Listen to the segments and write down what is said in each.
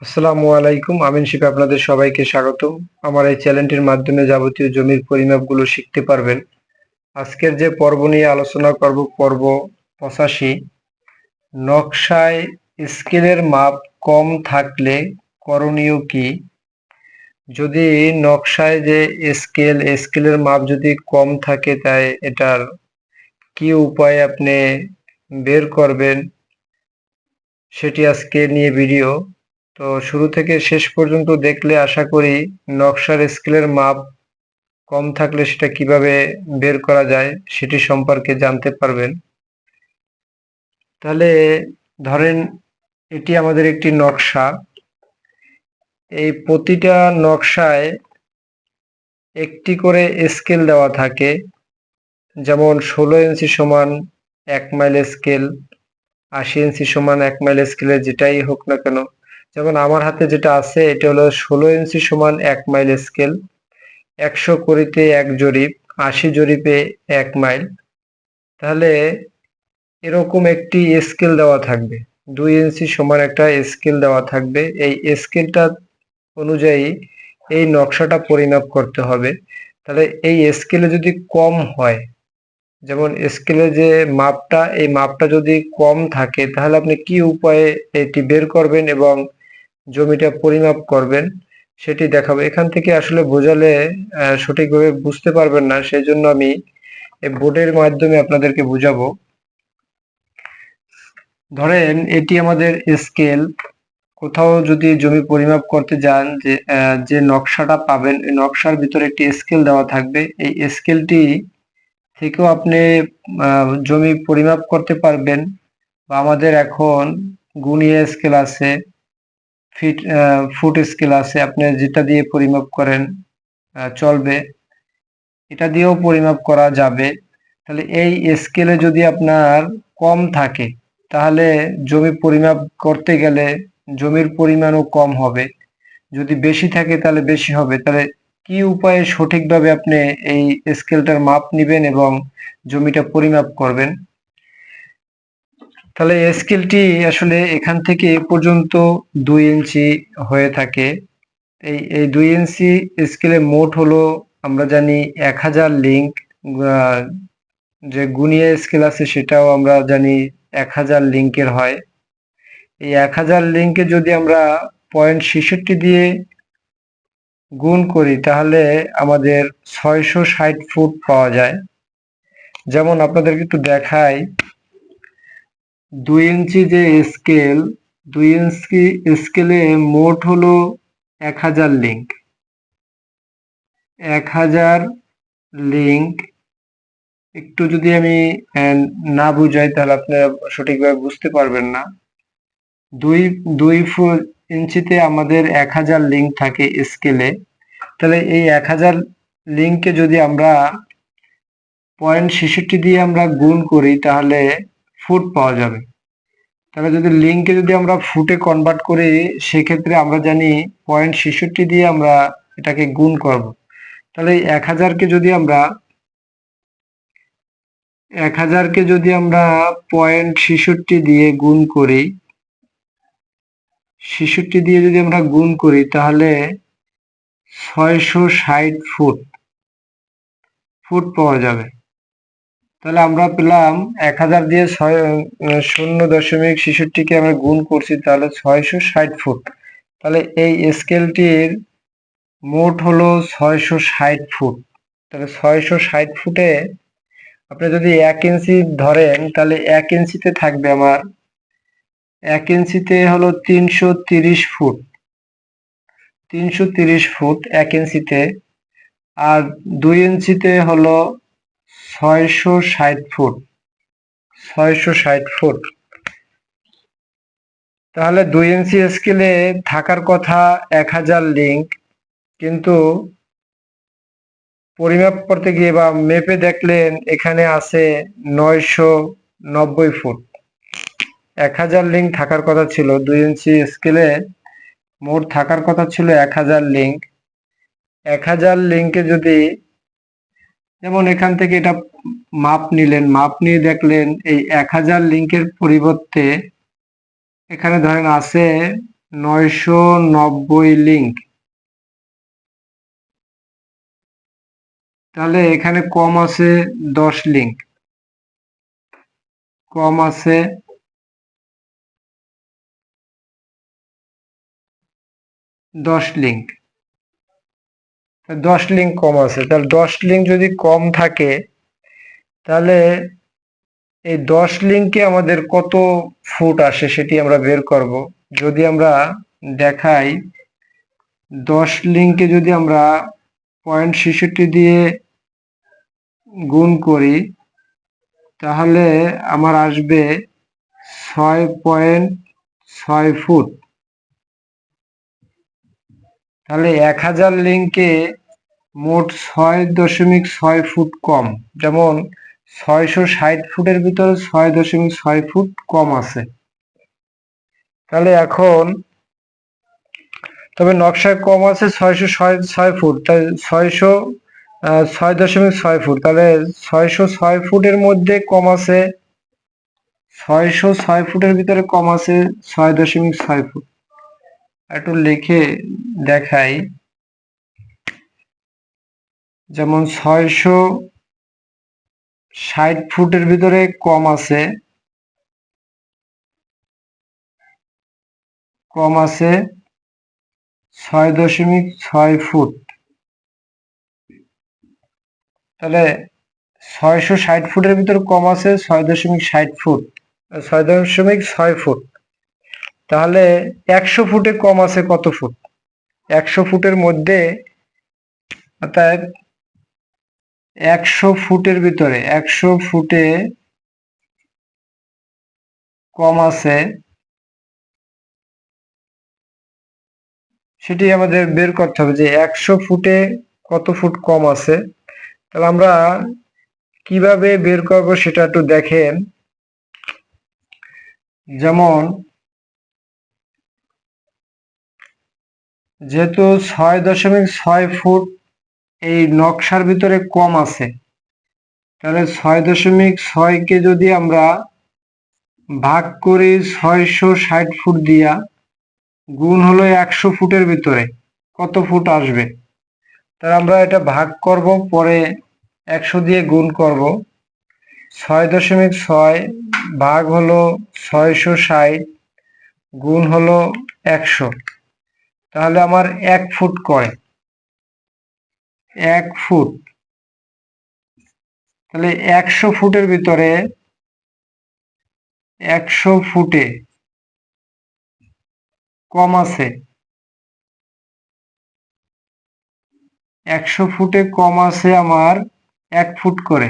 আসসালামু আলাইকুম। আমিন শিপে আপনাদের সবাইকে স্বাগতম। আমার এই চ্যানেলটির মাধ্যমে যাবতীয় জমির পরিমাপগুলো শিখতে পারবেন। আজকের যে পর্ব নিয়ে আলোচনা করব, পর্ব 85। নকশায় স্কেলের মাপ কম থাকলে করণীয় কি? যদি নকশায় যে স্কেলের মাপ যদি কম থাকে, তাই এটার কি উপায়ে আপনি বের করবেন, সেটি আজকে নিয়ে ভিডিও। তো শুরু থেকে শেষ পর্যন্ত দেখলে আশা করি নকশার স্কেলের মাপ কম থাকলে সেটা কিভাবে বের করা যায় সেটি সম্পর্কে জানতে পারবেন। তাহলে ধরেন এটি আমাদের একটি নকশা। এই প্রতিটা নকশায় একটি করে স্কেল দেওয়া থাকে, যেমন 16 ইঞ্চি সমান 1 মাইল স্কেল, 80 ইঞ্চি সমান 1 মাইল স্কেলের যেটাই হোক না কেন। যেমন আমার হাতে যেটা আছে এটা হলো 16 ইঞ্চি সমান 1 মাইল স্কেল, 100 কড়িতে 1 জরিপ, 80 জরিপে 1 মাইল। তাহলে এরকম একটি স্কেল দেওয়া থাকবে, 2 ইঞ্চি সমান একটা স্কেল দেওয়া থাকবে। এই স্কেলটা অনুযায়ী এই নকশাটা পরিমাপ করতে হবে। তাহলে এই স্কেলে যদি কম হয়, যেমন স্কেলে যে মাপটা, এই মাপটা যদি কম থাকে, তাহলে আপনি কি উপায়ে এটি বের করবেন এবং জমিটা পরিমাপ করবেন সেটি দেখাবো। এখান থেকে আসলে বোঝালে সঠিকভাবে বুঝতে পারবেন না, সেই জন্য আমি এই বোর্ডের মাধ্যমে আপনাদেরকে বুঝাবো। ধরেন এটি আমাদের স্কেল। কোথাও যদি জমি পরিমাপ করতে যান, যে নকশাটা পাবেন, এই নকশার ভিতরে একটি স্কেল দেওয়া থাকবে। এই স্কেলটি থেকেও আপনি জমি পরিমাপ করতে পারবেন, বা আমাদের এখন গুনিয়া স্কেল আছে, ফুট স্কেল আছে, আপনি যেটা দিয়ে পরিমাপ করেন চলবে, এটা দিয়েও পরিমাপ করা যাবে। তাহলে এই স্কেলে যদি আপনার কম থাকে, তাহলে জমি পরিমাপ করতে গেলে জমির পরিমাণও কম হবে। যদি বেশি থাকে তাহলে বেশি হবে। তাহলে কি উপায়ে সঠিকভাবে আপনি এই স্কেলটার মাপ নেবেন এবং জমিটা পরিমাপ করবেন? তাহলে এই স্কেলটি আসলে এখান থেকে এ পর্যন্ত 2 ইঞ্চি হয়ে থাকে। এই 2 ইঞ্চি স্কেলে মোট হলো, আমরা জানি 1000 লিঙ্ক। যে গুনিয়া স্কেল আছে সেটাও আমরা জানি 1000 লিঙ্কের হয়। এই 1000 লিঙ্কে যদি আমরা 0.66 দিয়ে গুণ করি, তাহলে আমাদের 660 ফুট পাওয়া যায়। যেমন আপনাদেরকে একটু দেখাই, 2 ইঞ্চি যে স্কেল, 2 ইঞ্চি স্কেলে মোট হলো 1000 লিঙ্ক। 1000 লিঙ্ক একটু যদি আমি না বুঝাই, তাহলে আপনারা সঠিকভাবে বুঝতে পারবেন না। দুই দুই ইঞ্চিতে আমাদের 1000 লিঙ্ক থাকে স্কেলে। তাহলে এই 1000 লিঙ্ককে যদি আমরা 0.66 দিয়ে আমরা গুণ করি, তাহলে ফুট পাওয়া যাবে। তাহলে যদি লিঙ্ককে যদি আমরা ফুটে কনভার্ট করি, সেক্ষেত্রে আমরা জানি 0.66 দিয়ে আমরা এটাকে গুণ করব। তাহলে এই 1000কে যদি আমরা 0.66 দিয়ে গুণ করি, 66 দিয়ে যদি আমরা গুণ করি, তাহলে 660 ফুট পাওয়া যাবে। তাহলে আমরা পেলাম 1000 দিয়ে 0.66কে আমরা গুণ করছি, তাহলে 660 ফুট। তাহলে এই স্কেলটির মোট হলো 660 ফুট। তাহলে 660 ফুটে আপনি যদি 1 ইঞ্চি ধরেন, তাহলে 1 ইঞ্চিতে থাকবে আমার, 1 ইঞ্চিতে হলো 330 ফুট। 330 ফুট 1 ইঞ্চিতে। আর 2 ইঞ্চিতে হলো 660 ফুট। 660 ফুট। তাহলে 2 ইঞ্চি স্কেলে থাকার কথা 1000 লিঙ্ক, কিন্তু পরিমাপ করতে গিয়ে বা মেপে দেখলেন এখানে আছে 990 ফুট। 1000 লিঙ্ক থাকার কথা ছিল 2 ইঞ্চি স্কেলে, মোট থাকার কথা ছিল 1000 লিঙ্ক। 1000 লিঙ্কে যদি, যেমন এখান থেকে এটা মাপ নিলেন, মাপ নিয়ে দেখলেন এই 1000 লিঙ্কের পরিবর্তে এখানে ধরেন আছে 990 লিঙ্ক। তাহলে এখানে কম আছে 10 লিঙ্ক, কম আছে 10 লিঙ্ক, 10 লিঙ্ক কম আছে। তাহলে 10 লিঙ্ক যদি কম থাকে তাহলে এই 10 লিঙ্কে আমাদের কত ফুট আসে সেটি আমরা বের করব। যদি আমরা দেখাই 10 লিঙ্কে যদি আমরা 0.66 দিয়ে গুণ করি তাহলে আমার আসবে 6.6 ফুট। তাহলে 1000 লিঙ্কে মোট 6.6 ফুট কম, যেমন 660 ফুটের ভিতরে 6.6 ফুট কম আছে। তাহলে এখন তবে নকশায় কম আছে 606 ফুট, তাই 606 ফুট। তাহলে 606 ফুটের মধ্যে কম আছে 606 ফুটের ভিতরে কম আছে 6.6 ফুট। একটু লিখে দেখাই, যেমন 660 ফুটের ভিতরে কম আছে 6.6 ফুট। তাহলে 660 ফুটের ভিতরে কম আছে 6.60 ফুট, 6.6 ফুট। তাহলে 100 ফুটে কম আছে কত ফুট? 100 ফুটের মধ্যে, অর্থাৎ 100 ফুটের ভিতরে 100 ফুটে কম আছে সেটি আমাদের বের করতে হবে যে 100 ফুটে কত ফুট কম আছে। তাহলে আমরা কিভাবে বের করব সেটা একটু দেখেন। যেমন যেহেতু 6.6 ফুট এই নকশার ভিতরে কম আছে, তাহলে 6.6 কে যদি আমরা ভাগ করি 660 ফুট দিয়া, গুণ হলো 100 ফুটের ভিতরে কত ফুট আসবে। তাহলে আমরা এটা ভাগ করব, পরে 100 দিয়ে গুণ করব। 6.6 ভাগ হলো 660 গুণ হলো 100, তাহলে আমার 1 ফুট করে 1 ফুট। তাহলে 100 ফুটের ভিতরে 100 ফুটে কম আছে 100 ফুটে কম আছে আমার 1 ফুট করে।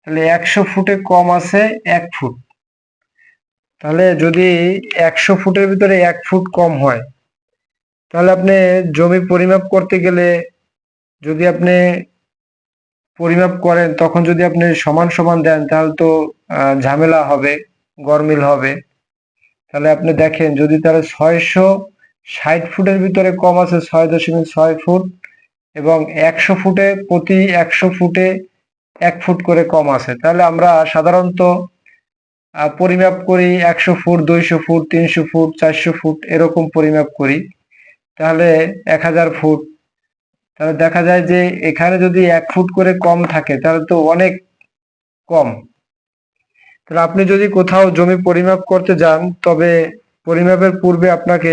তাহলে 100 ফুটে কম আছে 1 ফুট। তাহলে যদি 100 ফুটের ভিতরে 1 ফুট কম হয়, তাহলে আপনি জমি পরিমাপ করতে গেলে যদি আপনি পরিমাপ করেন তখন যদি আপনি সমান সমান দেন তাহলে তো ঝামেলা হবে, গরমিল হবে। তাহলে আপনি দেখেন যদি তাহলে 660 ফুটের ভিতরে কম আছে 6.6 ফুট এবং 100 ফুটে প্রতি 100 ফুটে 1 ফুট করে কম আছে, তাহলে আমরা সাধারণত পরিমাপ করি 100 ফুট, 200 ফুট, 300 ফুট, 400 ফুট এরকম পরিমাপ করি। তাহলে 1000 ফুট। তাহলে দেখা যায় যে এখানে যদি 1 ফুট করে কম থাকে তাহলে তো অনেক কম। তাহলে আপনি যদি কোথাও জমি পরিমাপ করতে যান, তবে পরিমাপের পূর্বে আপনাকে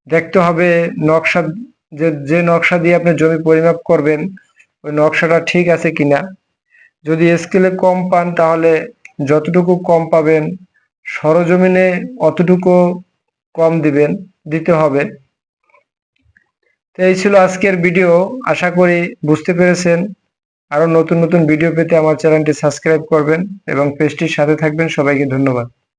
দেখতে হবে নকশা, যে নকশা দিয়ে আপনি জমি পরিমাপ করবেন ওই নকশাটা ঠিক আছে কিনা। যদি স্কেলে কম পান তাহলে যতটুকু কম পাবেন সরজমিনে অতটুকু কম দিতে হবে। তো এই ছিল আজকের ভিডিও, আশা করি বুঝতে পেরেছেন। আরো নতুন নতুন ভিডিও পেতে আমার চ্যানেলটি সাবস্ক্রাইব করবেন এবং পেজটির সাথে থাকবেন। সবাইকে ধন্যবাদ।